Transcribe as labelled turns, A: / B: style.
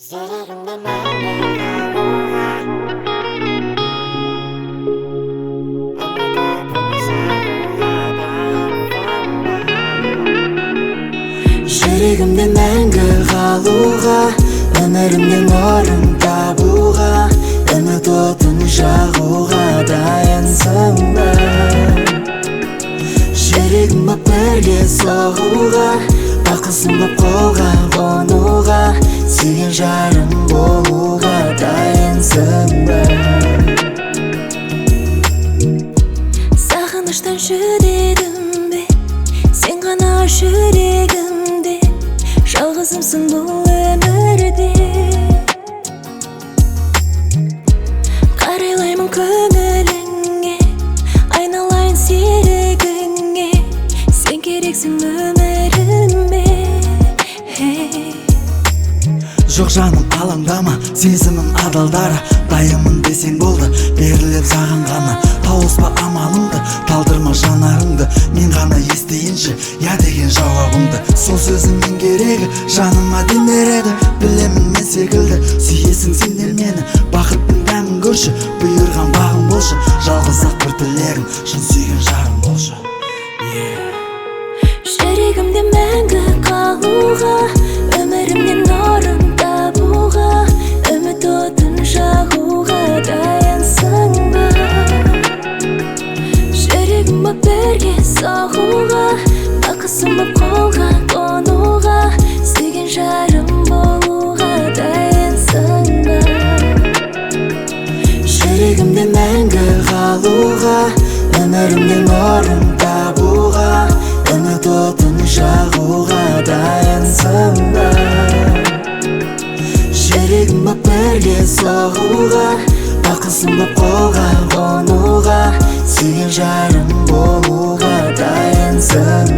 A: Жүрегімде мәңгі қалуға, өмірімнен орын табуға, үміт отын жағуға дайынсың ба? Жүрегім боп бірге соғуға, бақытсың боп қолға қонуға, сүйген жарым болуға дайынсың ба?
B: Сағыныштан жүдедім бе, сен ғана жүрегімде, жалғызымсың бұл өмірде. Қарайлаймын көңіліңе, айналайын серігіңе, сен керексің өміріме.
A: Жоқ жаным алаңдама, сезімім адалдара, дайынмын десең болды, беріліп саған ғана. Тауыспа амалыңды, талдырма жанарыңды, мен ғана естейінші я деген жауабыңды. Сол сөзіңнің керегі жаныма дем береді, білемін мен секілді сүйесің сендер мені. Бақыттың дәмін көрші, бұйырған бағым болшы, жалғыз ақ бір тілегім шын сүйген жарым болшы.
B: Жүрегімде мәңгі қалуға, өмірімнен орын табуға, үміт отын жағуға дайынсың ба? Жүрегім боп бірге соғуға, бақытсың боп қолға қонуға, сүйген жарым болуға дайынсың ба?
A: Жүрегімде мәңгі қалуға, өмірімнен орын табуға, үміт отын жағуға дайынсың ба? Жүрегім боп бірге соғуға, бақытсың боп қолға қонуға, сүйген жарым болуға дайынсың